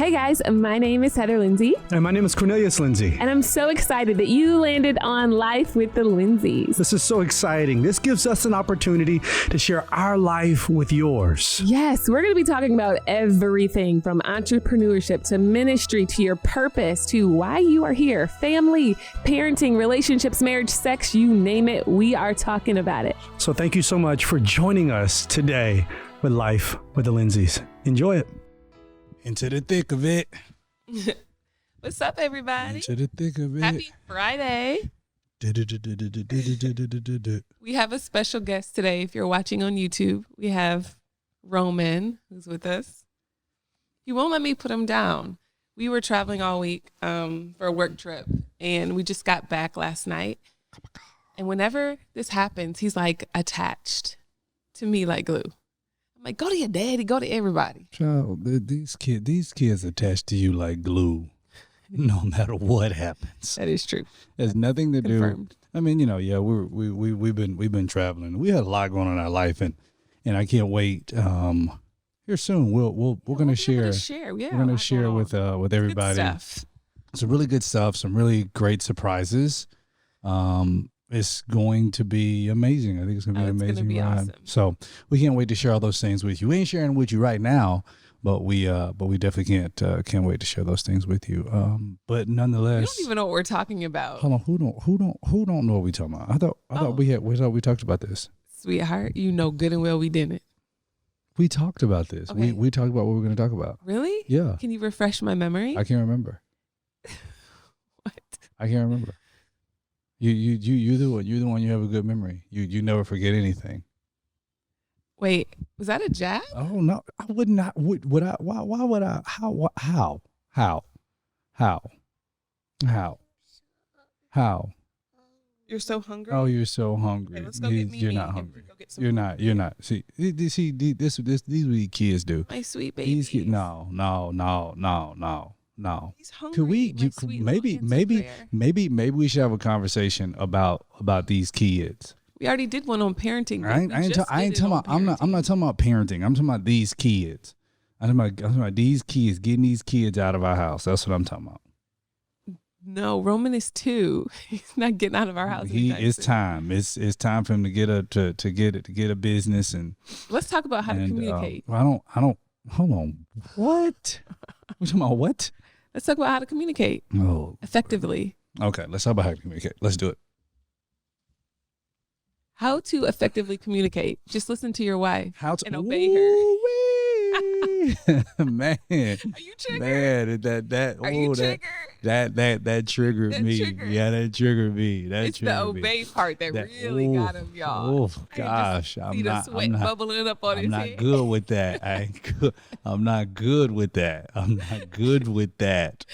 Hey guys, my name is Heather Lindsey. And my name is Cornelius Lindsey. And I'm so excited that you landed on Life with the Lindseys. This is so exciting. This gives us an opportunity to share our life with yours. Yes, we're going to be talking about everything from entrepreneurship to ministry to your purpose to why you are here, family, parenting, relationships, marriage, sex, you name it. We are talking about it. So thank you so much for joining us today with Life with the Lindseys. Enjoy it. Into the thick of it. What's up, everybody? Into the thick of it. Happy Friday. We have a special guest today. If you're watching on YouTube, we have Roman, who's with us. He won't let me put him down. We were traveling all week for a work trip, and we just got back last night. And whenever this happens, he's like attached to me like glue. Like, go to your daddy, go to everybody. Child, these kids attached to you like glue, no matter what happens. That is true. There's nothing to Confirmed. do. I mean, we've been traveling. We had a lot going on in our life, and I can't wait. Here soon, we're gonna share. We're gonna share with everybody. Good stuff. Some really good stuff. Some really great surprises. It's going to be amazing. I think it's going to be an amazing gonna be ride. awesome. So we can't wait to share all those things with you. We ain't sharing with you right now, but we definitely can't wait to share those things with you. But nonetheless, You don't even know what we're talking about. hold on. Who don't know what we talking about? I thought we talked about this. Sweetheart, you know good and well we didn't. We talked about this. Okay. We talked about what we were going to talk about. Really? Yeah. Can you refresh my memory? I can't remember. What? I can't remember. You're the one. You have a good memory. You never forget anything. Wait, was that a jab? Oh no, I would not. Would I? Why would I? How? You're so hungry? Oh, you're so hungry. Okay, let's go get You're Mimi. not hungry. Go get some You're food. not. See, these what these kids do. My sweet baby. These kids. No. He's hungry. Could we? My sweet little handsome bear. Maybe we should have a conversation about these kids. We already did one on parenting. I ain't talking about. I'm not talking about parenting. I'm talking about these kids. I'm talking about these kids, getting these kids out of our house. That's what I'm talking about. No, Roman is 2. He's not getting out of our house. It's time. It's time for him to get a business and. Let's talk about how to communicate. I don't. Hold on. What? We're talking about what? Let's talk about how to communicate Oh, effectively. okay. Let's talk about how to communicate. Let's do it. How to effectively communicate. Just listen to your wife and obey her. Man. Are you triggered? Man, that triggered That me. triggered. Yeah, that triggered me. It's the obey part that really got him, y'all. Oh I can gosh, just see the sweat bubbling up on his I'm not head. good with that. I ain't good. I'm not good with that. I'm not good with that.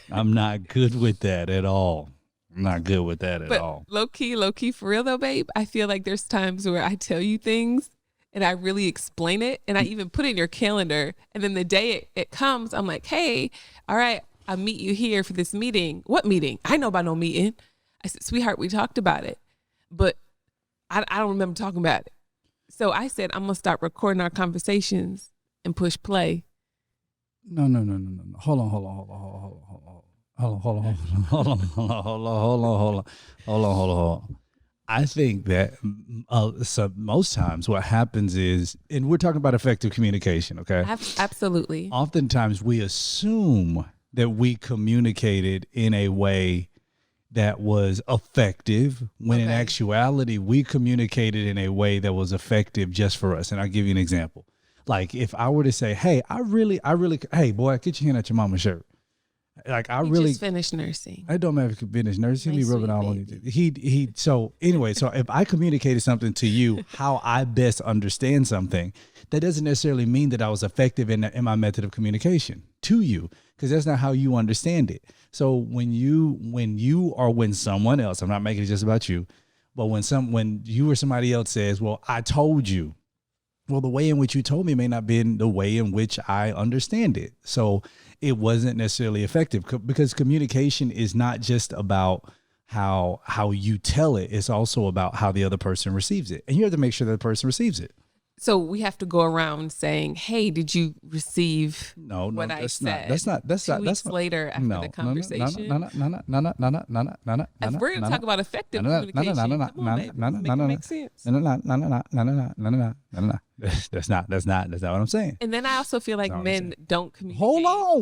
I'm not good with that at all. I'm not good with that at all. Low key, for real though, babe, I feel like there's times where I tell you things and I really explain it and I even put it in your calendar. And then the day it comes, I'm like, hey, all right, I'll meet you here for this meeting. What meeting? I know about no meeting. I said, sweetheart, we talked about it, but I don't remember talking about it. So I said, I'm going to start recording our conversations and push play. No. Hold on. I think that so most times what happens is, and we're talking about effective communication, okay? Absolutely. Oftentimes we assume that we communicated in a way that was effective, when in actuality we communicated in a way that was effective just for us. And I'll give you an example. Like if I were to say, hey, I really, hey boy, get your hand out your mama's shirt. Like I really just finished nursing. I don't matter if you finish nursing. My He rubbing sweet all on baby. you. So anyway, so if I communicated something to you, how I best understand something, that doesn't necessarily mean that I was effective in my method of communication to you, because that's not how you understand it. So when someone else, I'm not making it just about you, but when you or somebody else says, well, I told you, well, the way in which you told me may not be the way in which I understand it. So it wasn't necessarily effective, because communication is not just about how you tell it. It's also about how the other person receives it. And you have to make sure that the person receives it. So we have to go around saying, "Hey, did you receive what I said?" That's not. 2 weeks later after the conversation. If we're gonna talk about effective communication, come on, baby, let's make it make sense. That's not what I'm saying. And then I also feel like men don't communicate. Hold on.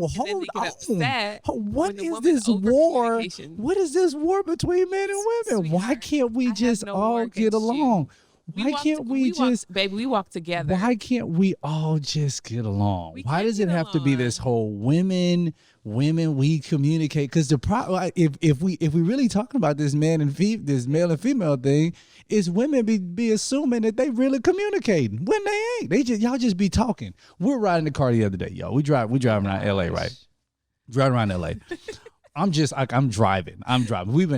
What is this war? What is this war between men and women? Why can't we just all get along? Why can't we just, baby, we walk together. Why can't we all just get along? Why does it have to be this whole women, we communicate? Because the problem, if we really talking about this male and female thing, is women be assuming that they really communicating when they ain't. Y'all just be talking. We're riding the car the other day, y'all. We driving around LA, right? Driving around LA. I'm driving. We've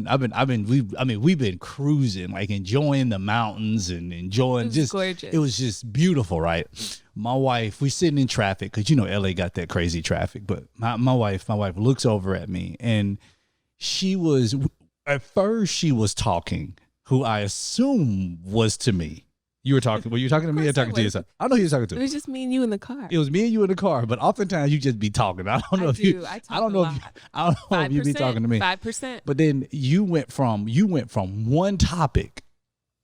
been cruising, like enjoying the mountains and enjoying gorgeous. It was just beautiful, right? My wife, we're sitting in traffic because LA got that crazy traffic. But my wife looks over at me, and at first she was talking, who I assume was to me. You were talking. Were you talking to me or talking to yourself? I know who you're talking to. It was just me and you in the car. It was me and you in the car, but oftentimes you just be talking. I don't know if you be talking to me. 5%. But then you went from one topic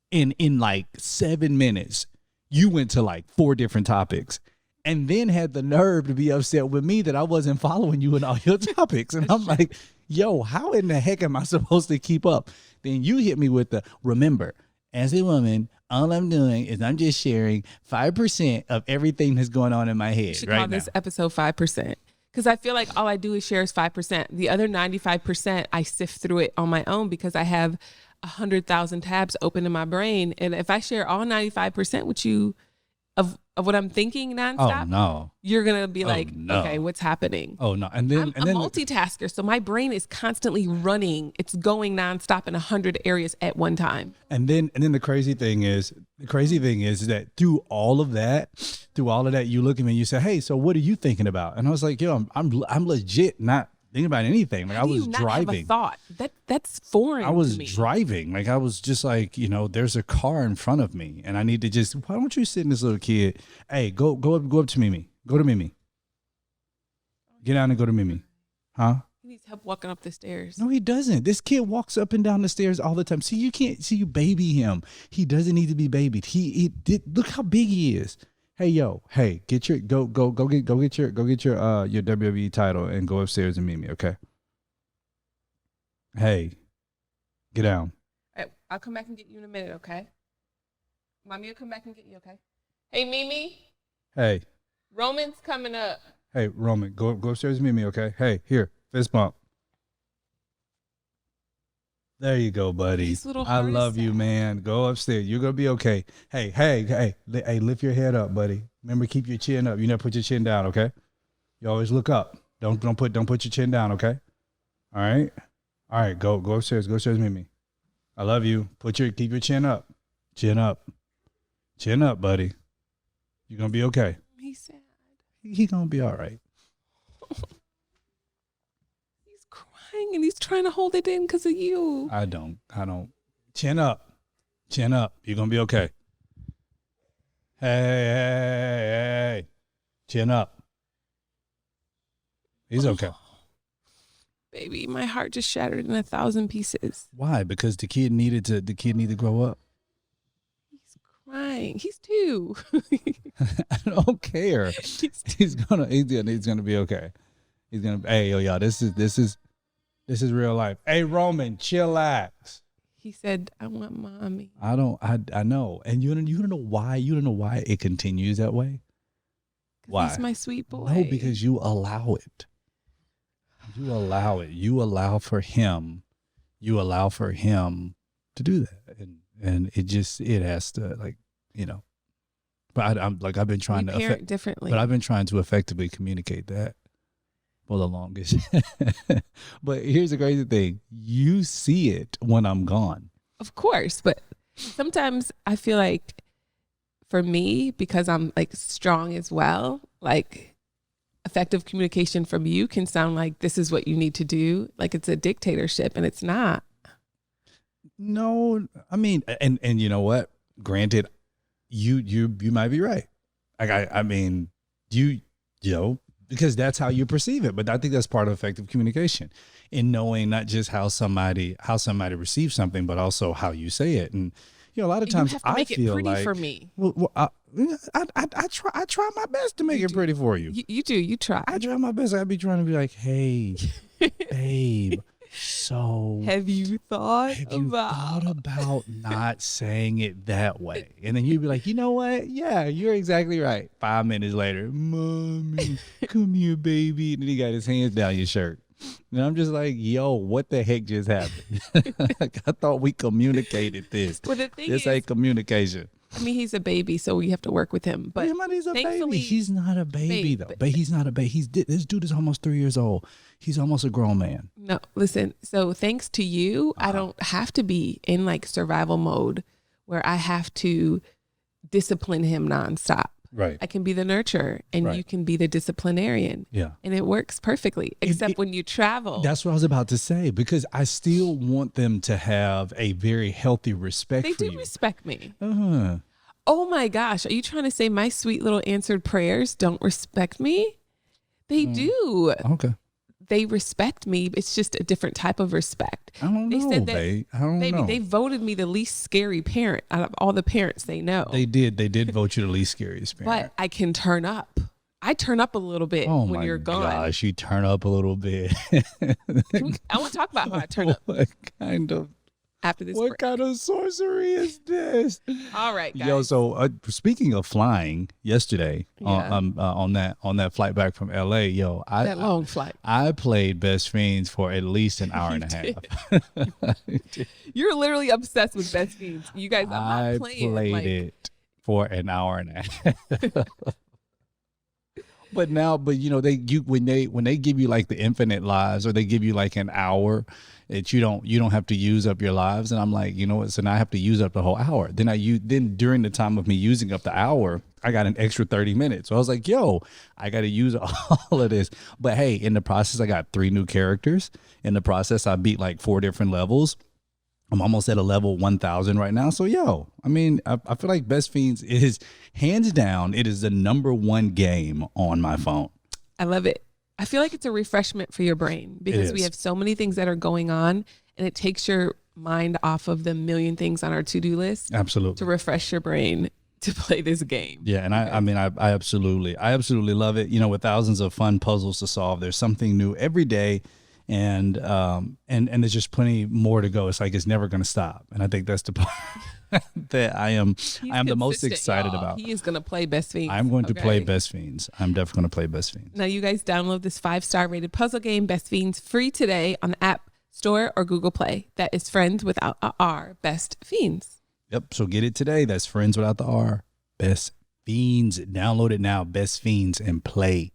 in like 7 minutes. You went to like 4 different topics, and then had the nerve to be upset with me that I wasn't following you in all your topics. And I'm like, yo, how in the heck am I supposed to keep up? Then you hit me with remember, as a woman, all I'm doing is I'm just sharing 5% of everything that's going on in my head. You should call this episode 5%. Because I feel like all I do is share is 5%. The other 95%, I sift through it on my own because I have 100,000 tabs open in my brain. And if I share all 95% with you of what I'm thinking nonstop, you're going to be okay, what's happening? Oh, no. And then I'm a multitasker, so my brain is constantly running. It's going nonstop in 100 areas at one time. And then the crazy thing is that through all of that, you look at me and you say, hey, so what are you thinking about? And I was like, yo, I'm legit not thinking about anything. Like, I was driving. Have a thought? That's foreign. I was to me. driving. Like, I was just like, there's a car in front of me, and I need to just. Why don't you sit in this little kid? Hey, go up to Mimi. Go to Mimi. Get down and go to Mimi. Huh? He needs help walking up the stairs. No, he doesn't. This kid walks up and down the stairs all the time. See, you baby him. He doesn't need to be babied. He did. Look how big he is. Hey, get your go get your WWE title and go upstairs and meet me, okay? Hey, get down. I'll come back and get you in a minute, okay? Mommy will come back and get you, okay? Hey, Mimi. Hey. Roman's coming up. Hey, Roman, go upstairs and meet me, okay? Hey, here, fist bump. There you go, buddy. I love you, man. Go upstairs. You're gonna be okay. Hey, lift your head up, buddy. Remember, keep your chin up. You never put your chin down, okay? You always look up. Don't put your chin down, okay? All right. Go upstairs. Go upstairs, meet me. I love you. Keep your chin up. Chin up, buddy. You're gonna be okay. He's sad. He's gonna be all right. And he's trying to hold it in because of you. I don't. Chin up. You're going to be okay. Hey. Chin up. He's okay. Baby, my heart just shattered in 1,000 pieces. Why? Because the kid needed to grow up. He's crying. He's 2. I don't care. He's gonna be okay. He's gonna. Hey, y'all. This is real life. Hey, Roman, chillax. He said, I want mommy. I know. And you don't know why? You don't know why it continues that way? Why? He's my sweet boy. No, because you allow it. You allow it. You allow for him. You allow for him to do that. And it has to, But I've been trying to parent differently. But I've been trying to effectively communicate that for the longest. But here's the crazy thing. You see it when I'm gone. Of course. But sometimes I feel like for me, because I'm strong as well, effective communication from you can sound like this is what you need to do. Like it's a dictatorship, and it's not. No, I mean, and you know what? Granted, you might be right. Like I mean, you know, because that's how you perceive it. But I think that's part of effective communication, in knowing not just how somebody receives something, but also how you say it. And a lot of times you have to make I feel it pretty like for me. Well, I try my best to make it pretty for you. You do. You try. I try my best. I'd be trying to be like, hey, babe. So have you thought about not saying it that way? And then you'd be like, you know what? Yeah, you're exactly right. 5 minutes later, mommy, come here, baby. And then he got his hands down your shirt. And I'm just like, yo, what the heck just happened? I thought we communicated this. Well, the thing this is, ain't communication. I mean, he's a baby, so we have to work with him. But he's a thankfully, baby. He's not a baby, though. But he's not a baby. This dude is almost 3 years old. He's almost a grown man. No, listen. So thanks to you, I don't have to be in like survival mode where I have to discipline him nonstop. Right. I can be the nurturer and you can be the disciplinarian. Yeah. And it works perfectly, except when you travel. That's what I was about to say, because I still want them to have a very healthy respect for you. They do respect me. Uh-huh. Oh my gosh. Are you trying to say my sweet little answered prayers don't respect me? They do. Okay. They respect me. It's just a different type of respect. I don't know, said that, babe. I don't know. They voted me the least scary parent out of all the parents they know. They did vote you the least scariest parent. But I can turn up. I turn up a little bit when you're gone. Oh my gosh, you turn up a little bit. I want to talk about how I turn up. What kind of after this what break. kind of sorcery is this? All right, guys. Yo, so speaking of flying, yesterday on that flight back from LA, that long flight. I played Best Fiends for at least an hour and a half. You're literally obsessed with Best Fiends. You guys, I'm not playing. I played it for an hour and a half. But when they give you like the infinite lives, or they give you like an hour that you don't have to use up your lives, and I'm like, you know what? So now I have to use up the whole hour. Then during the time of me using up the hour, I got an extra 30 minutes. So I was like, yo, I got to use all of this. But hey, in the process, I got 3 new characters. In the process, I beat like 4 different levels. I'm almost at a level 1000 right now. So, I mean, I feel like Best Fiends is hands down, it is the #1 game on my phone. I love it. I feel like it's a refreshment for your brain because we have so many things that are going on, and it takes your mind off of the million things on our to-do list. Absolutely. To refresh your brain to play this game. Yeah. And I absolutely love it. With thousands of fun puzzles to solve, there's something new every day. And there's just plenty more to go. It's like it's never going to stop, and I think that's the part that I am the most excited about. He is going to play Best Fiends. I'm going to play Best Fiends. I'm definitely going to play Best Fiends. Now, you guys download this 5-star rated puzzle game, Best Fiends, free today on the App Store or Google Play. That is Friends without a R, Best Fiends. Yep. So get it today. That's Friends without the R, Best Fiends. Download it now, Best Fiends, and play.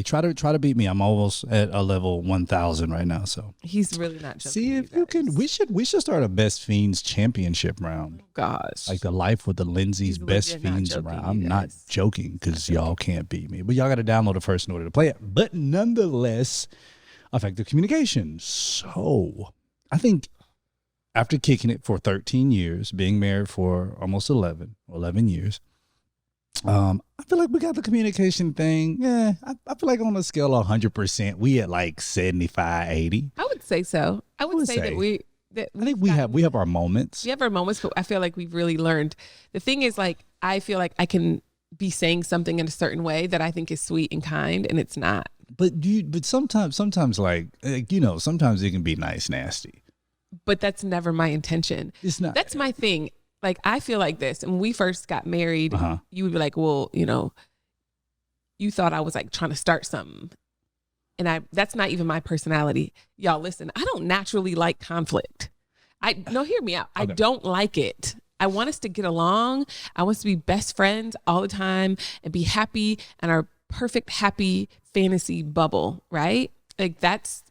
Try to beat me. I'm almost at a level 1000 right now. So he's really not joking. See if you can. We should start a Best Fiends championship round. Oh, gosh, like the Life with the Lindseys Best Fiends round. I'm not joking because y'all can't beat me, but y'all got to download it first in order to play it. But nonetheless, effective communication. So I think after kicking it for 13 years, being married for almost 11 years. I feel like we got the communication thing. Yeah, I feel like on a scale of 100%, we at like 75, 80. I would say so. I would say that I think we have our moments. We have our moments, but I feel like we've really learned. The thing is, like, I feel like I can be saying something in a certain way that I think is sweet and kind, and it's not. But sometimes like sometimes it can be nice, nasty. But that's never my intention. It's not. That's my thing. Like, I feel like this. And when we first got married, you would be like, well, you thought I was like trying to start something. And that's not even my personality. Y'all listen, I don't naturally like conflict. Hear me out. Okay. I don't like it. I want us to get along. I want us to be best friends all the time and be happy in our perfect, happy fantasy bubble, right? Like, that's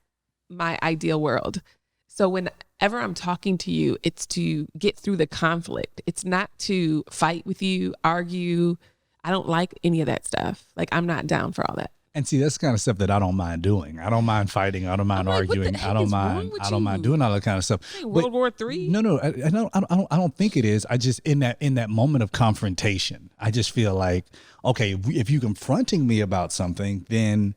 my ideal world. So whenever I'm talking to you, it's to get through the conflict. It's not to fight with you, argue. I don't like any of that stuff. Like, I'm not down for all that. And see, that's the kind of stuff that I don't mind doing. I don't mind fighting. I don't mind I'm like, what the arguing. heck I don't is wrong mind. with I don't mind you? doing all that kind of stuff. Like World War III? No. I don't think it is. I just in that moment of confrontation, I just feel like, okay, if you're confronting me about something, then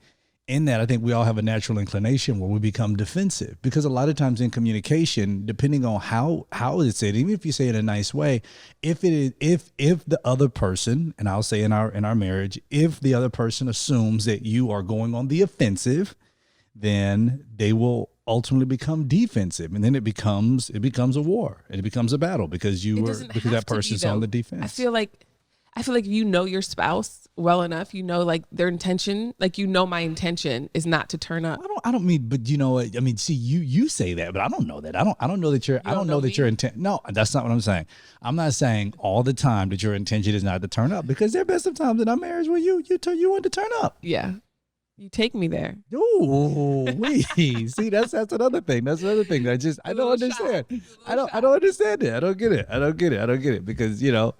in that, I think we all have a natural inclination where we become defensive, because a lot of times in communication, depending on how it's said, even if you say it in a nice way, if the other person, and I'll say in our marriage, if the other person assumes that you are going on the offensive, then they will ultimately become defensive, and then it becomes a war, and it becomes a battle because that person's on the defense. I feel like if you know your spouse well enough, you know, like their intention, like, you know, my intention is not to turn up. I don't mean, but you know what I mean. See, you say that, but I don't know that. I don't know that I don't know that your intent. No, that's not what I'm saying. I'm not saying all the time that your intention is not to turn up, because there have been some times in our marriage where you want to turn up. Yeah. You take me there. Ooh, see, that's another thing. That's another thing that I don't understand. I don't understand it. I don't get it because, you know,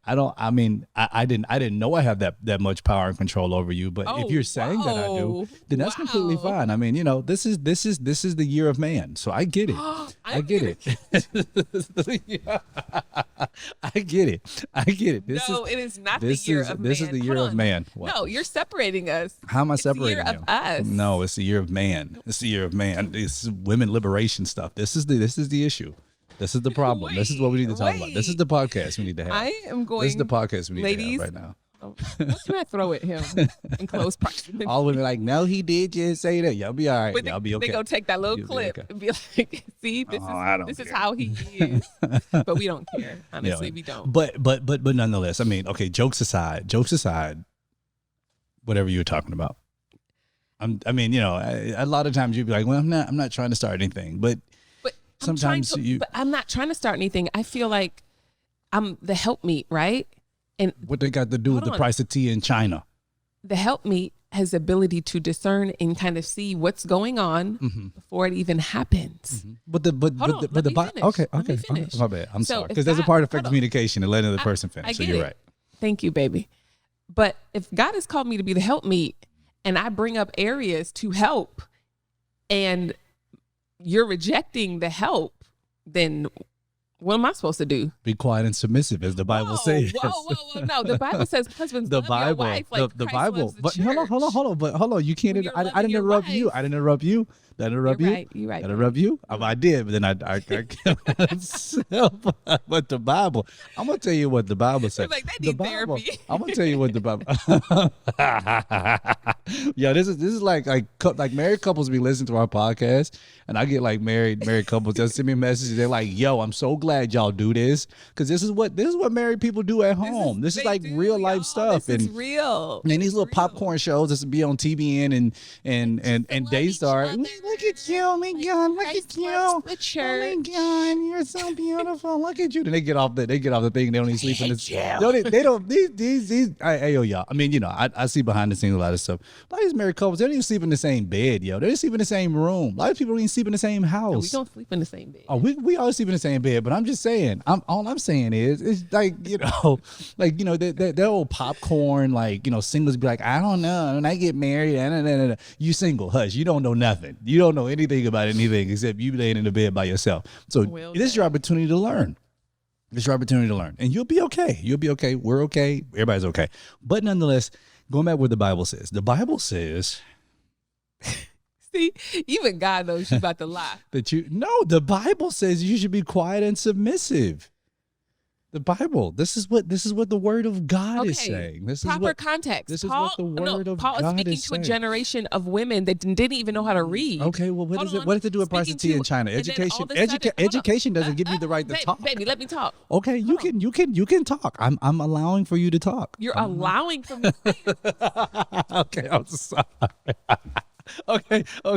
I didn't know I have that much power and control over you. But if you're saying that I do, then that's completely fine. I mean, you know, this is the year of man, so I get it. I get it. I get it. It is not the year of man. This is the year of man. What? No, you're separating us. How am I separating you? It's the year of us. No, it's the year of man. It's the year of man. It's women liberation stuff. This is the issue. This is the problem. This is what we need to talk about. This is the podcast we need to have. I am going. This is the podcast we need ladies, to have right now. What can I throw at him in close proximity? All women are like, no, he did just say that. Y'all be all right. Y'all be okay. They gonna take that little clip and be like, see, this is how he is. But we don't care. Honestly, we don't. But nonetheless, I mean, okay, jokes aside, whatever you were talking about. I mean, you know, a lot of times you'd be like, well, I'm not trying to start anything, but sometimes but I'm not trying to start anything. I feel like I'm the helpmeet, right? And what they got to do with the price of tea in China? The helpmeet has the ability to discern and kind of see what's going on before it even happens. Mm-hmm. But the Bible. Okay. My bad. I'm sorry, because there's a part of communication and letting the person finish. So you're right. Thank you, baby. But if God has called me to be the helpmeet, and I bring up areas to help, and you're rejecting the help, then what am I supposed to do? Be quiet and submissive, as the Bible says. Whoa. No, the Bible says husbands love your wife like the Bible. Loves the but church. Hold on. You can't. I didn't interrupt you. I didn't interrupt you. Did I interrupt you? You're right. Did I interrupt you? I did, but then I but the Bible. I'm gonna tell you what the Bible says. Like, they need therapy. I'm gonna tell you what the Bible. Yeah, this is like married couples be listening to our podcast, and I get like married couples that send me messages. They're like, "Yo, I'm so glad y'all do this, because this is what married people do at home. This is like real life stuff, This is real. And these little popcorn shows that be on TBN and Daystar. Look at you, oh my God! Look at you! Oh my God, you're so beautiful. Look at you. Then they get off the thing. They don't even sleep in the. They don't. These. Hey, y'all. I mean, you know, I see behind the scenes a lot of stuff. A lot of these married couples, they don't even sleep in the same bed, yo. They don't sleep in the same room. A lot of people don't even sleep in the same house. No, we don't sleep in the same bed. Oh, we all sleep in the same bed, but I'm just saying. All I'm saying is, it's like, you know, like, you know, that old popcorn, like, you know, singles be like, I don't know, when I get married, you single, hush, you don't know nothing. You don't know anything about anything except you laying in the bed by yourself. So this is your opportunity to learn. It's your opportunity to learn, and you'll be okay. You'll be okay. We're okay. Everybody's okay. But nonetheless, going back to what the Bible says. The Bible says. See, even God knows you about to lie. The Bible says you should be quiet and submissive. The Bible. This is what the Word of God is saying. This is proper context. This is what the Word of God is saying. Paul is speaking to a generation of women that didn't even know how to read. Okay, well, what does it do with price of tea in China? Education doesn't give you the right to talk. Baby, let me talk. Okay, you can talk. I'm allowing for you to talk. You're allowing for me. Okay, I'm sorry. Okay. Yeah,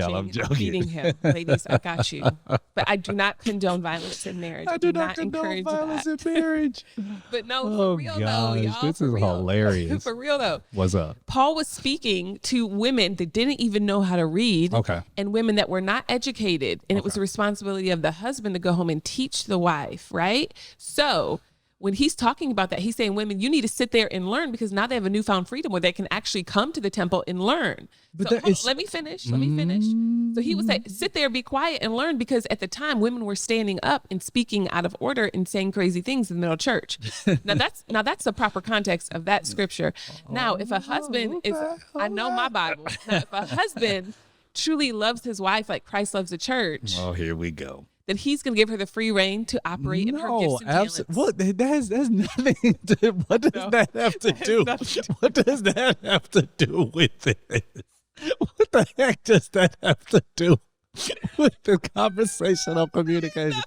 I'm joking. Beating him, ladies, I got you. But I do not condone violence in marriage. I do not condone violence in marriage. But no, for real though, y'all. This is hilarious. For real though. What's up? Paul was speaking to women that didn't even know how to read. Okay. And women that were not educated, and it was the responsibility of the husband to go home and teach the wife, right? So when he's talking about that, he's saying, women, you need to sit there and learn, because now they have a newfound freedom where they can actually come to the temple and learn. But Let me finish. So he would say, sit there, be quiet and learn, because at the time women were standing up and speaking out of order and saying crazy things in the middle of church. Now that's the proper context of that scripture. Now, if a husband I know my Bible. Now, if a husband truly loves his wife like Christ loves the church. Oh, here we go. Then he's going to give her the free reign to operate in her gifts and talents. What? That's nothing to, what does that have to do? What does that have to do with it? What the heck does that have to do with the conversational communication?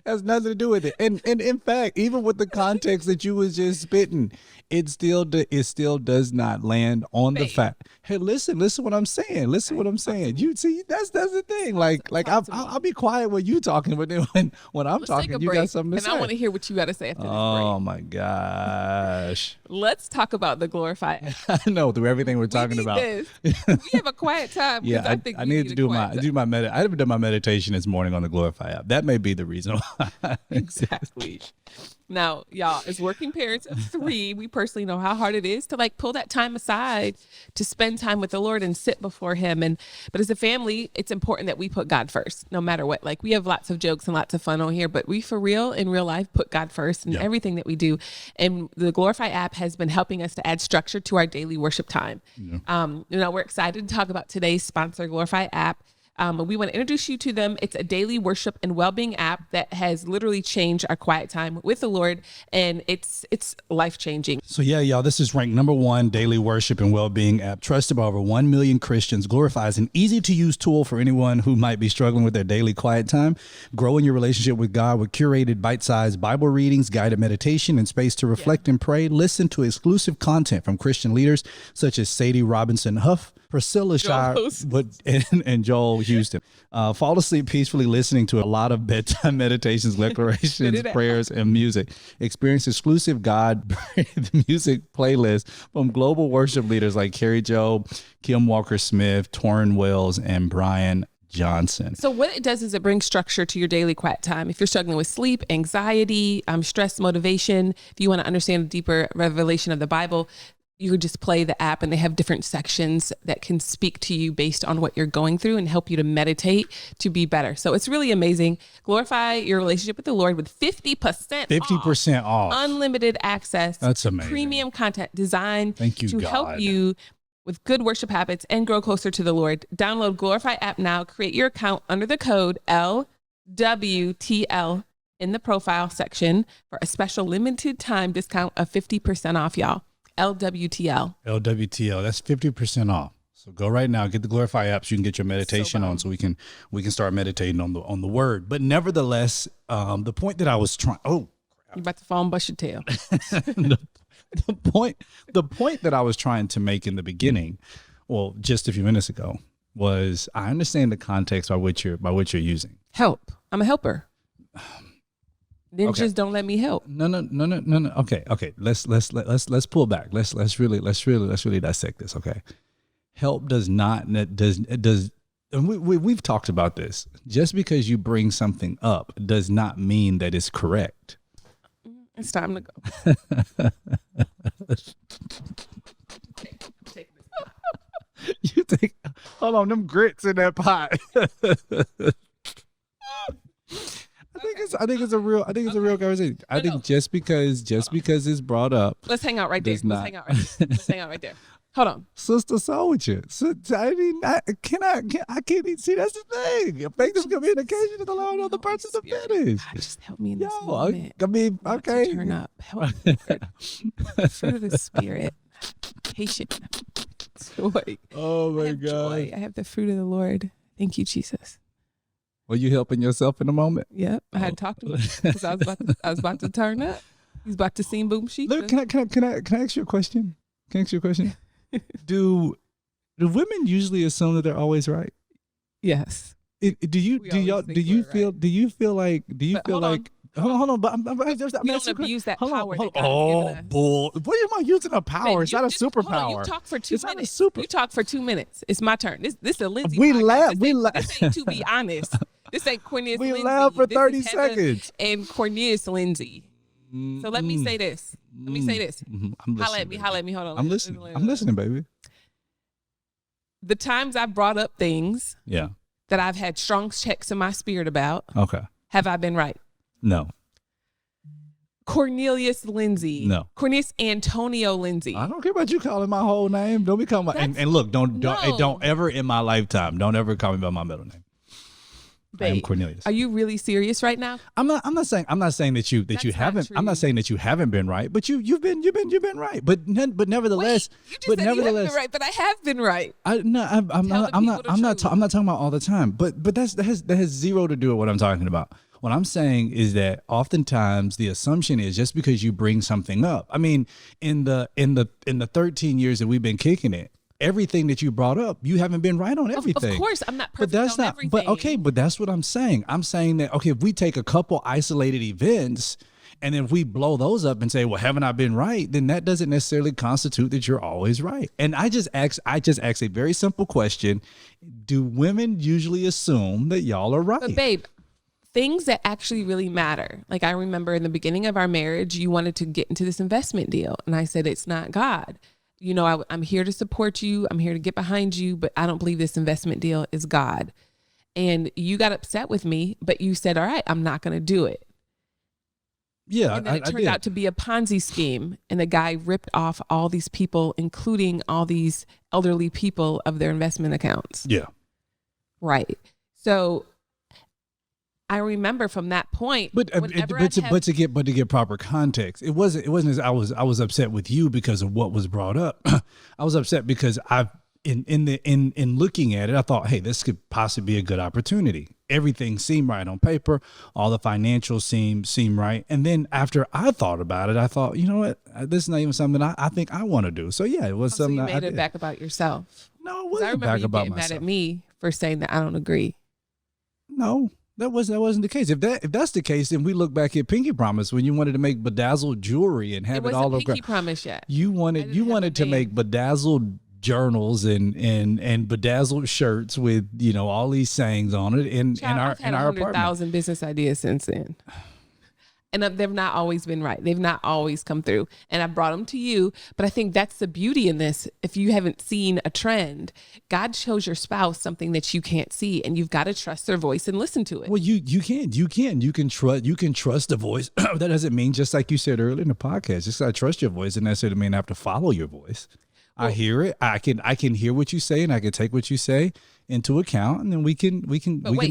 Has nothing to do with it. And in fact, even with the context that you was just spitting, it still does not land on the fact. Hey, listen what I'm saying. Listen what I'm saying. You see, that's the thing. Like I'll be quiet when you talking, but then when I'm talking, you got something to say. And I want to hear what you got to say after this break. Oh my gosh. Let's talk about the Glorify app. I know, through everything we're talking about. We have a quiet time. Yeah, I need to do my I haven't done my meditation this morning on the Glorify app. That may be the reason why. Exactly. Now, y'all, as working parents of 3, we personally know how hard it is to like pull that time aside to spend time with the Lord and sit before him. But as a family, it's important that we put God first, no matter what. Like, we have lots of jokes and lots of fun on here, but we for real, in real life, put God first in everything that we do. And the Glorify app has been helping us to add structure to our daily worship time. We're excited to talk about today's sponsor, Glorify app. We want to introduce you to them. It's a daily worship and well-being app that has literally changed our quiet time with the Lord, and it's life-changing. So yeah, y'all, this is ranked number 1 daily worship and well-being app, trusted by over 1 million Christians. Glorify is an easy-to-use tool for anyone who might be struggling with their daily quiet time. Grow in your relationship with God with curated bite-sized Bible readings, guided meditation, and space to reflect and pray. Listen to exclusive content from Christian leaders such as Sadie Robinson Huff, Priscilla Shire, and Joel Houston. Fall asleep peacefully listening to a lot of bedtime meditations, declarations, prayers, and music. Experience exclusive God music playlists from global worship leaders like Carrie Job, Kim Walker-Smith, Torrin Wells, and Brian Johnson. So what it does is it brings structure to your daily quiet time. If you're struggling with sleep, anxiety, stress, motivation, if you want to understand a deeper revelation of the Bible, you could just play the app, and they have different sections that can speak to you based on what you're going through and help you to meditate to be better. So it's really amazing. Glorify your relationship with the Lord with 50% off. Unlimited access. That's amazing. Premium content designed to God. help you with good worship habits and grow closer to the Lord. Download Glorify app now. Create your account under the code LWTL in the profile section for a special limited time discount of 50% off, y'all. LWTL. That's 50% off. So go right now, get the Glorify app so you can get your meditation on, so we can start meditating on the word. But nevertheless, the point that I was trying, you're about to fall and bust your tail. the point that I was trying to make in the beginning, well, just a few minutes ago, was I understand the context by which you're using. Help. I'm a helper. Then just don't let me help. No. Okay. Let's pull back. Let's really dissect this. Okay. Help does not and we've talked about this. Just because you bring something up does not mean that it's correct. It's time to go. You take, hold on, them grits in that pot. I think it's a real conversation. I think just because it's brought up. Let's hang out right there. Let's hang out right there. Hold on. Sister, so with you. So, I mean, I can't even see, that's the thing. Effective communication is allowing other person to finish. God, just help me in this moment. I mean, okay. Turn up. Help me. Fruit of the Spirit. Patient. Joy. Oh my God. Joy. I have the fruit of the Lord. Thank you, Jesus. Were you helping yourself in a moment? Yep. I had to talk to him because I was about to turn up. He's about to sing Boom Sheep. Look, can I ask you a question? Do women usually assume that they're always right? Yes. Do you feel like hold on, but I'm don't abuse that power. Oh, bull! What am I using a power? It's not a superpower. You talk for 2 minutes. Not a super. You talk for 2 minutes. It's my turn. This is a Lindsey. We laugh. This ain't to be honest. This ain't Cornelius We Lindsey. laughed for This 30 is Heather seconds. and Cornelius Lindsey. So let me say this. Let me say this. I'm listening. Holla at me. Holla at me. Hold on. I'm listening. I'm listening, baby. The times I've brought up things Yeah. that I've had strong checks in my spirit about, Okay. have I been right? No. Cornelius Lindsey. No. Cornelius Antonio Lindsey. I don't care about you calling my whole name. Don't be calling my and look, don't ever in my lifetime, don't ever call me by my middle name. I am Cornelius. Are you really serious right now? I'm not saying that you haven't. I'm not saying that you haven't been right, but you've been right. But nevertheless, Wait, you just said you haven't been right, but I have been right. I'm not talking about all the time. But that has zero to do with what I'm talking about. What I'm saying is that oftentimes the assumption is just because you bring something up. I mean, in the 13 years that we've been kicking it, everything that you brought up, you haven't been right on everything. Of course, I'm not perfect but that's on not. everything. But okay, but that's what I'm saying. I'm saying that okay, if we take a couple isolated events, and if we blow those up and say, well, haven't I been right? Then that doesn't necessarily constitute that you're always right. And I just ask a very simple question: do women usually assume that y'all are right? But babe, things that actually really matter. Like I remember in the beginning of our marriage, you wanted to get into this investment deal. And I said, it's not God. You know, I'm here to support you. I'm here to get behind you, but I don't believe this investment deal is God. And you got upset with me, but you said, all right, I'm not going to do it. Yeah, and then it turned out to be a Ponzi scheme. And the guy ripped off all these people, including all these elderly people, of their investment accounts. Yeah. Right. So I remember from that point, but to get proper context, it wasn't as I was upset with you because of what was brought up. I was upset because in looking at it, I thought, hey, this could possibly be a good opportunity. Everything seemed right on paper, all the financials seem right, and then after I thought about it, I thought, you know what, this is not even something I think I want to do. So yeah, it was something. So you made it back about yourself. No, it wasn't back about myself. Mad at me for saying that I don't agree. No. That wasn't the case. If that's the case, then we look back at Pinky Promise when you wanted to make bedazzled jewelry and have it all over. Pinky Promise yet. You wanted to make bedazzled journals and bedazzled shirts with all these sayings on it in our apartment. 100,000 business ideas since then. And they've not always been right. They've not always come through. And I brought them to you. But I think that's the beauty in this. If you haven't seen a trend, God shows your spouse something that you can't see, and you've got to trust their voice and listen to it. Well, you can trust the voice. That doesn't mean, just like you said earlier in the podcast, just I trust your voice, and necessarily mean I have to follow your voice. Well, I hear it. I can hear what you say, and I can take what you say into account, and then we can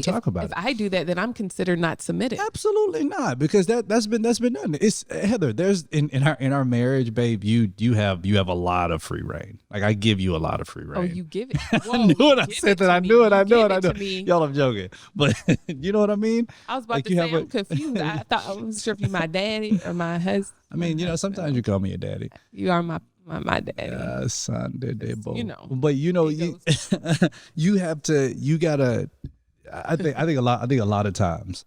talk about it. If I do that, then I'm considered not submitted. Absolutely not, because that's been done. It's Heather. There's in our marriage, babe. You have a lot of free reign. Like I give you a lot of free reign. Oh, you give it. Whoa, I knew it. I said that. I knew it. I knew it. I knew it. Y'all, I'm joking, but you know what I mean. I was about to say I'm confused. I wasn't sure if you're my daddy or my husband. I mean, sometimes you call me a daddy. You are my daddy. Son, both. You know. But you gotta. I think a lot of times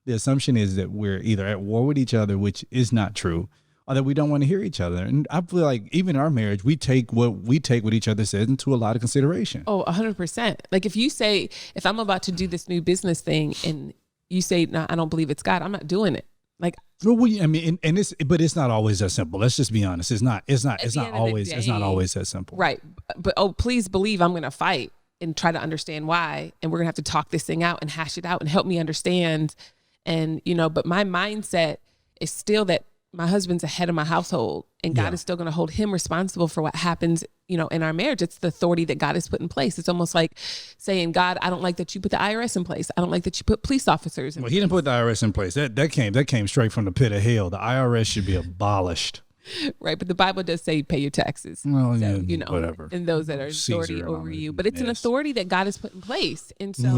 the assumption is that we're either at war with each other, which is not true, or that we don't want to hear each other. And I feel like even in our marriage, we take what each other says into a lot of consideration. Oh, 100%. Like if I'm about to do this new business thing and you say, no, I don't believe it's God, I'm not doing it. Like, well, I mean, but it's not always that simple. Let's just be honest. It's not always that simple. Right. But please believe I'm going to fight and try to understand why. And we're going to have to talk this thing out and hash it out and help me understand. And, but my mindset is still that my husband's the head of my household, and God is still going to hold him responsible for what happens, in our marriage. It's the authority that God has put in place. It's almost like saying, God, I don't like that you put the IRS in place. I don't like that you put police officers in place. Well, he didn't put the IRS in place. That came straight from the pit of hell. The IRS should be abolished. Right. But the Bible does say pay your taxes. Well, so, whatever. And those that are authority over you. But it's an authority that God has put in place. And so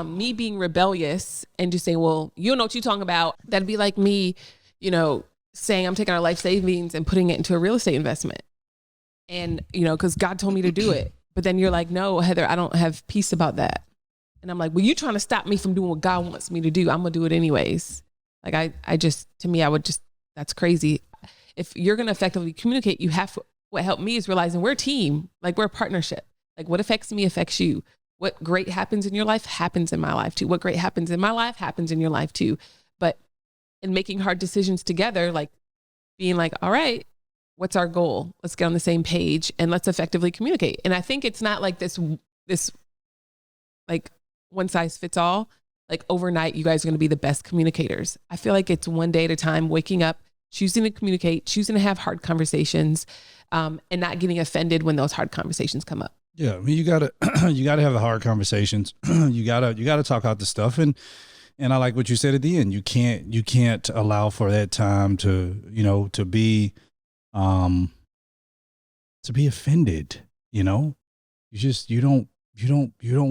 me being rebellious and just saying, well, you don't know what you're talking about. That'd be like me, saying I'm taking our life savings and putting it into a real estate investment. And, because God told me to do it. But then you're like, no, Heather, I don't have peace about that. And I'm like, well, you trying to stop me from doing what God wants me to do. I'm going to do it anyways. Like that's crazy. If you're going to effectively communicate, what helped me is realizing we're a team. Like we're a partnership. Like what affects me affects you. what great happens in your life happens in my life too. What great happens in my life happens in your life too. But in making hard decisions together, like being like, all right, what's our goal? Let's get on the same page and let's effectively communicate. And I think it's not like this like one size fits all. Like overnight, you guys are going to be the best communicators. I feel like it's one day at a time, waking up, choosing to communicate, choosing to have hard conversations, and not getting offended when those hard conversations come up. Yeah, I mean, you gotta have the hard conversations. you gotta talk out the stuff, and I like what you said at the end. You can't allow for that time to be offended. You don't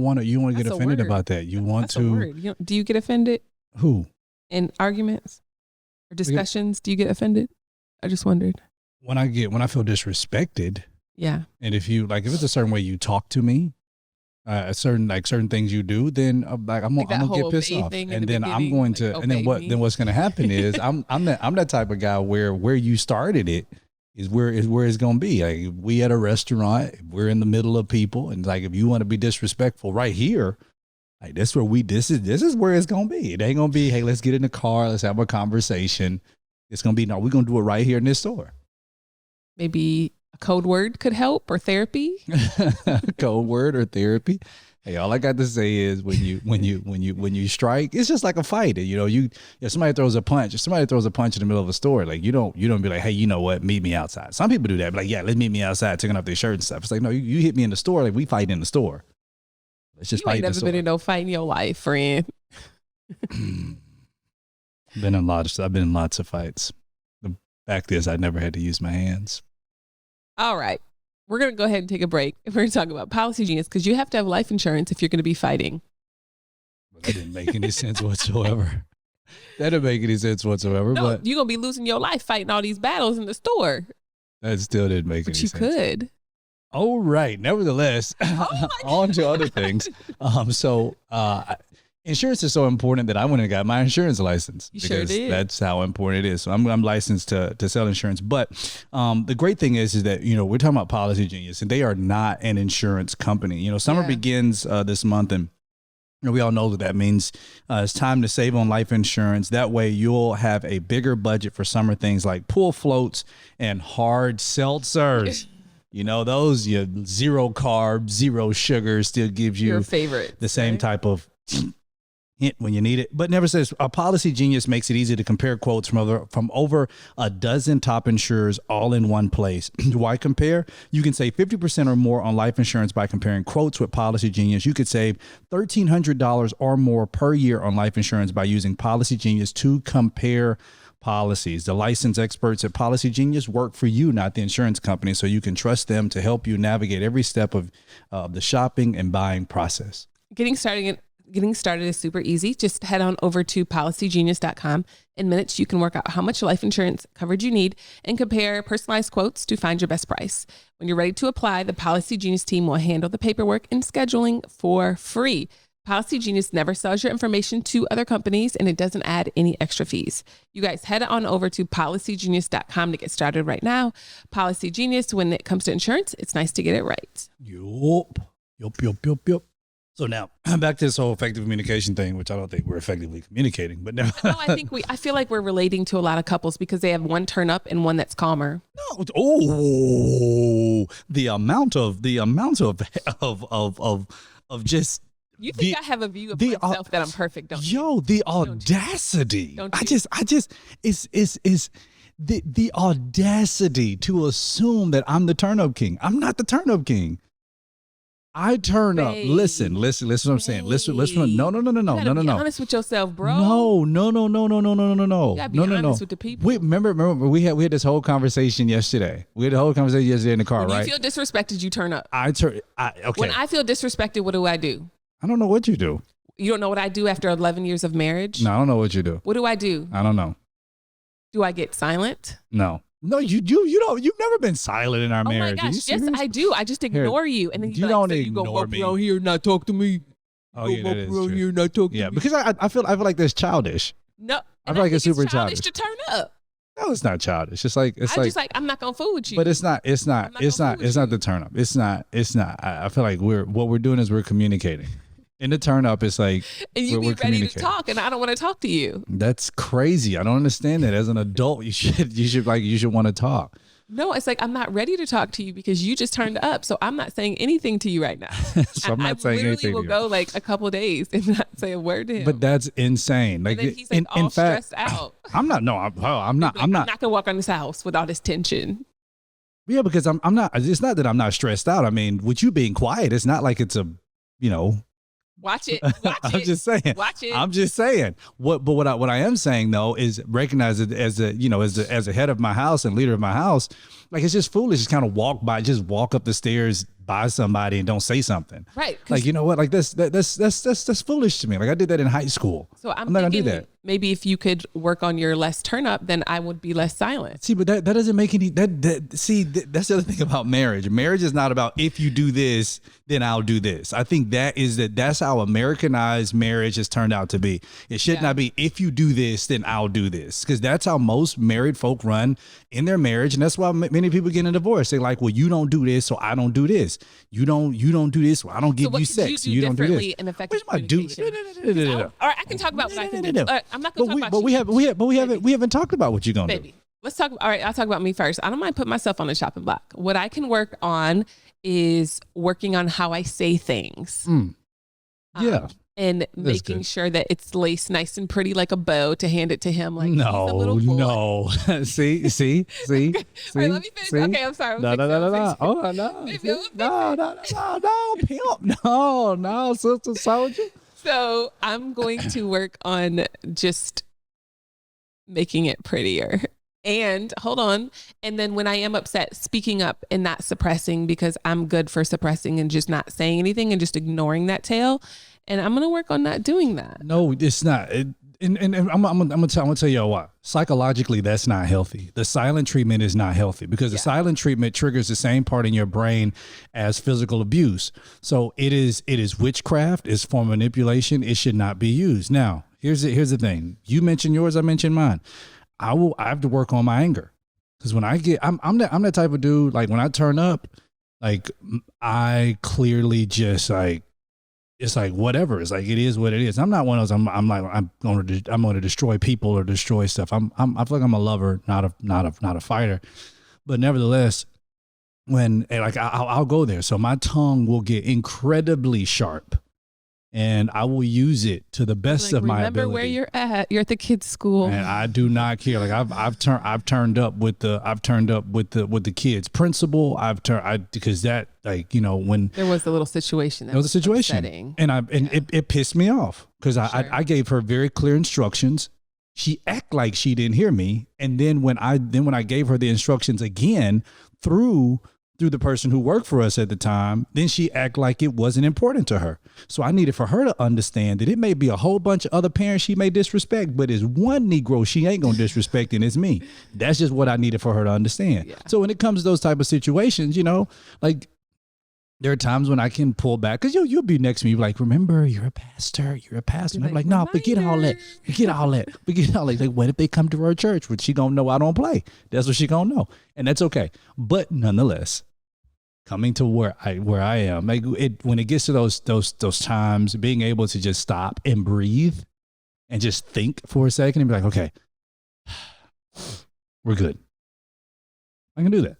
want to get offended about that. You want That's to. A word. Do you get offended? Who? In arguments or discussions, do you get offended? I just wondered. When I feel disrespected. Yeah. And if it's a certain way you talk to me, certain things you do, then I'm gonna get pissed off, and then I'm going to, and then what's going to happen is I'm that type of guy where you started it is where it's going to be. Like, we at a restaurant, we're in the middle of people, and like, if you want to be disrespectful right here, like this is where it's going to be. It ain't going to be, hey, let's get in the car, let's have a conversation. It's going to be, no, we're going to do it right here in this store. Maybe a code word could help, or therapy. Code word or therapy. Hey, all I got to say is when you strike, it's just like a fight. If somebody throws a punch in the middle of a store, like you don't be like, hey, you know what, meet me outside. Some people do that, but like, yeah, let's meet me outside, taking off their shirt and stuff. It's like, no, you hit me in the store, like we fight in the store. Let's just fight in the store. You ain't never been in no fight in your life, friend. I've been in lots of fights. The fact is, I never had to use my hands. All right. We're going to go ahead and take a break. We're going to talk about Policy Genius, because you have to have life insurance if you're going to be fighting. That didn't make any sense whatsoever. That didn't make any sense whatsoever. No, but you're going to be losing your life fighting all these battles in the store. That still didn't make any sense. But you could. All right. Nevertheless, on to other things. Insurance is so important that I went and got my insurance license. You sure did. That's how important it is. So I'm licensed to sell insurance. But the great thing is that, we're talking about Policy Genius, and they are not an insurance company. Summer begins this month, and we all know that means it's time to save on life insurance. That way you'll have a bigger budget for summer things like pool floats and hard seltzers. Those zero carbs, zero sugar, still gives you your favorite, the same type of hint when you need it. But never says, a Policy Genius makes it easy to compare quotes from over a dozen top insurers all in one place. Why compare? You can save 50% or more on life insurance by comparing quotes with Policy Genius. You could save $1,300 or more per year on life insurance by using Policy Genius to compare policies. The licensed experts at Policy Genius work for you, not the insurance company, so you can trust them to help you navigate every step of the shopping and buying process. Getting started is super easy. Just head on over to policygenius.com. In minutes, you can work out how much life insurance coverage you need and compare personalized quotes to find your best price. When you're ready to apply, the Policy Genius team will handle the paperwork and scheduling for free. Policy Genius never sells your information to other companies, and it doesn't add any extra fees. You guys head on over to policygenius.com to get started right now. Policy Genius, when it comes to insurance, it's nice to get it right. Yup. So now back to this whole effective communication thing, which I don't think we're effectively communicating, but now. No, I feel like we're relating to a lot of couples because they have one turn up and one that's calmer. No, the amount of just. You think I have a view of myself that I'm perfect, don't you? Yo, the audacity. Don't you? It's the audacity to assume that I'm the turn up king. I'm not the turn up king. I turn up. Listen what I'm saying. Listen. No. Be honest with yourself, bro. No. You gotta be honest with the people. Wait, remember we had this whole conversation yesterday. We had a whole conversation yesterday in the car, when right? you feel disrespected, you turn up. Okay. When I feel disrespected, what do? I don't know what you do. You don't know what I do after 11 years of marriage? No, I don't know what you do. What do I do? I don't know. Do I get silent? No, you don't. You've never been silent in our marriage. Oh my gosh, yes, I do. I just ignore you, and then you don't ignore go me. around here and not talk to me. Oh yeah, that is true. Here and not talk to me. Yeah, because I feel like that's childish. No, I feel like it's super childish to turn up. No, it's not childish. It's like just like, I'm not gonna fool with you. But it's not the turn up. It's not. I feel like what we're doing is we're communicating. In the turn up, it's like and you be ready to talk, and I don't want to talk to you. That's crazy. I don't understand that. As an adult, you should want to talk. No, it's like, I'm not ready to talk to you because you just turned up. So I'm not saying anything to you right now. So I'm not saying anything. I literally will go like a couple of days and not say a word to him. But that's insane. Like, and then he's like all stressed out. I'm not gonna walk on this house with all this tension. Yeah, because I'm not. It's not that I'm not stressed out. I mean, with you being quiet, it's not like it's a, Watch it. I'm just saying. Watch it. I'm just saying. What I am saying though is recognize it as a head of my house and leader of my house. Like, it's just foolish. Just kind of walk up the stairs by somebody and don't say something. Right. Like, you know what? Like that's foolish to me. Like, I did that in high school. So I'm not thinking gonna do that. Maybe if you could work on your less turn up, then I would be less silent. See, but that doesn't make any that's the other thing about marriage. Marriage is not about if you do this, then I'll do this. I think that's how Americanized marriage has turned out to be. It should not be if you do this, then I'll do this. Because that's how most married folk run in their marriage. And that's why many people get a divorce. They're like, well, you don't do this, so I don't do this. You don't do this, so I don't give you sex. You don't do this. In effective communication. All right, I can talk about what I can do. All right, I'm not going to talk about you. We haven't talked about what you're going to do. Let's talk. All right, I'll talk about me first. I don't mind putting myself on the chopping block. What I can work on is working on how I say things. And making sure that it's laced nice and pretty like a bow to hand it to him. Like, he's a little boy. No. see. All right, let me finish. See? Okay, I'm sorry. No. Oh, no. No, pimp. No, sister soldier. So I'm going to work on just making it prettier. And hold on. And then when I am upset, speaking up and not suppressing, because I'm good for suppressing and just not saying anything and just ignoring that tail. And I'm going to work on not doing that. No, it's not. And I'm gonna tell you what. Psychologically, that's not healthy. The silent treatment is not healthy because the silent treatment triggers the same part in your brain as physical abuse. So it is witchcraft. It's form of manipulation. It should not be used. Now, here's the thing. You mentioned yours. I mentioned mine. I have to work on my anger because when I'm that type of dude. Like, when I turn up, like, I clearly just like. It's like whatever. It's like it is what it is. I'm not one of those. I'm going to destroy people or destroy stuff. I feel like I'm a lover, not a fighter. But nevertheless, when like I'll go there, so my tongue will get incredibly sharp, and I will use it to the best of my ability. Remember where you're at. You're at the kids' school, and I do not care. Like I've turned up with the kids' principal. Because that, like, when there was a little situation. There was a situation, upsetting. and it pissed me off because I gave her very clear instructions. She acted like she didn't hear me, and then when I gave her the instructions again through the person who worked for us at the time, then she acted like it wasn't important to her. So I needed for her to understand that it may be a whole bunch of other parents she may disrespect, but it's one Negro she ain't gonna disrespect, and it's me. That's just what I needed for her to understand. Yeah. So when it comes to those type of situations, like, there are times when I can pull back because you'll be next to me like, remember, you're a pastor. And I'm like, no, forget all that. Like, what if they come to our church? What she gonna know I don't play? That's what she gonna know, and that's okay. But nonetheless, coming to where I am, like, when it gets to those times, being able to just stop and breathe and just think for a second and be like, okay, we're good. I can do that.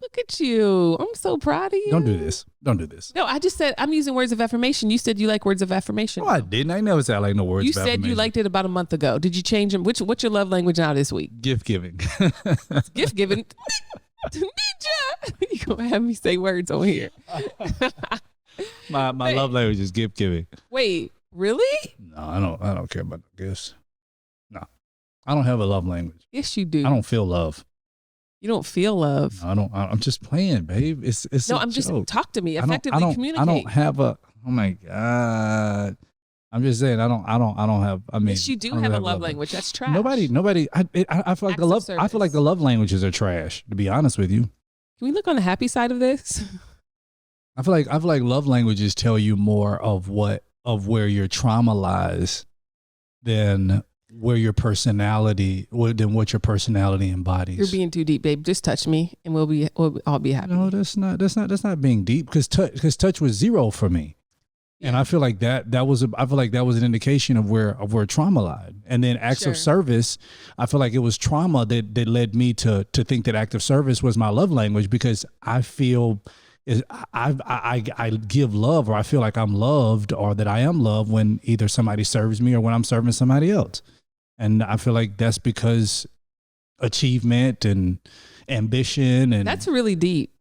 Look at you. I'm so proud of you. Don't do this. No, I just said I'm using words of affirmation. You said you like words of affirmation. No, I didn't. I never said I like no words of affirmation. You said you liked it about a month ago. Did you change them? What's your love language now this week? Gift giving. Gift giving. Ninja. You gonna have me say words on here. My love language is gift giving. Wait, really? No, I don't care about the gifts. No. I don't have a love language. Yes, you do. I don't feel love. You don't feel love. No, I don't. I'm just playing, babe. It's no. I'm just talk to me. Effectively communicate. I don't have a. Oh my God. I'm just saying. I don't have. I mean, yes, you do have a love language. That's trash. Nobody. I feel like the love. I feel like the love languages are trash. To be honest with you. Can we look on the happy side of this? I feel like love languages tell you more of where you're traumatized than where your personality, what your personality embodies. You're being too deep, babe. Just touch me, and we'll all be happy. No, that's not being deep, because touch was 0 for me. And I feel like that was an indication of where trauma lied. And then acts of service, I feel like it was trauma that led me to think that act of service was my love language, because I feel I give love, or I feel like I'm loved, or that I am loved when either somebody serves me or when I'm serving somebody else. And I feel like that's because achievement and ambition, and that's really deep.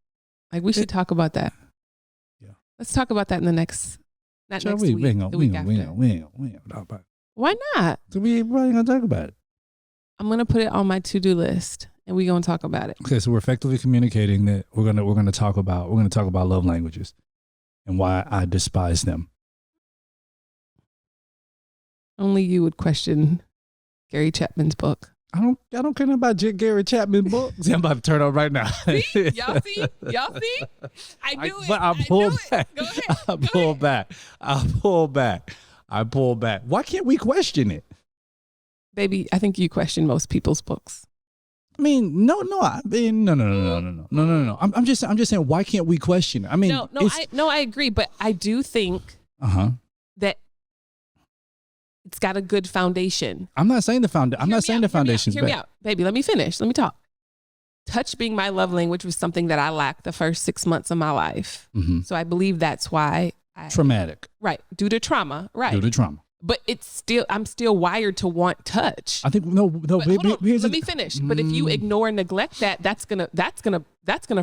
Like, we should talk about that. Yeah. Let's talk about that in the next. Not next week. We ain't gonna talk about it. Why not? So we ain't gonna talk about it. I'm gonna put it on my to-do list, and we're gonna talk about it. Okay, so we're effectively communicating that we're gonna talk about love languages and why I despise them. Only you would question Gary Chapman's book. I don't care about Gary Chapman's book. I'm about to turn on right now. See? Y'all see? I knew it. But I pulled back. Go ahead. I pull back. Why can't we question it? Baby, I think you question most people's books. I mean, no. I'm just saying, why can't we question it? I mean, I agree, but I do think that it's got a good foundation. I'm not saying the foundation. Hear me out, baby. Let me finish. Let me talk. Touch being my love language was something that I lacked the first 6 months of my life. Mm-hmm. So I believe that's why. Traumatic. Right. Due to trauma. Right. Due to trauma. But I'm still wired to want touch. I think no. Let me finish. But if you ignore and neglect that, that's gonna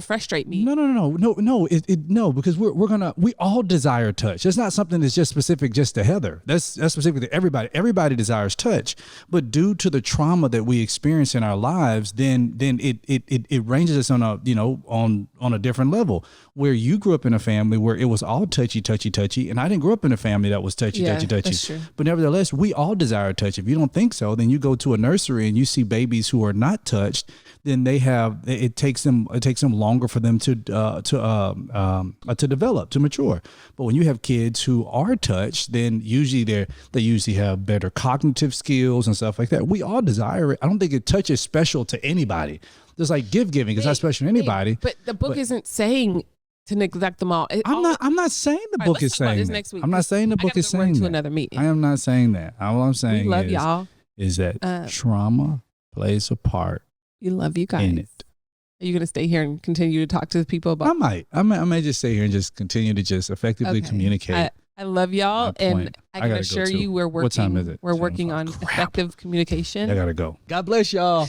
frustrate me. No, because we all desire touch. It's not something that's just specific just to Heather. That's specific to everybody. Everybody desires touch, but due to the trauma that we experience in our lives, then it ranges us on a different level. Where you grew up in a family where it was all touchy, and I didn't grow up in a family that was touchy. That's true. But nevertheless, we all desire touch. If you don't think so, then you go to a nursery and you see babies who are not touched. Then it takes them longer for them to develop, to mature. But when you have kids who are touched, then usually they have better cognitive skills and stuff like that. We all desire it. I don't think touch is special to anybody. Just like giving is not special to anybody. But the book isn't saying to neglect them all. I'm not saying the book is saying that. Next week. I'm not saying the book is saying that. Another meeting. I am not saying that. All I'm saying is that trauma plays a part. We love you guys. In it. Are you going to stay here and continue to talk to the people about? I might just stay here and just continue to just effectively communicate. I love y'all, and I can assure you we're working. What time is it? We're working on effective communication. I gotta go. God bless y'all.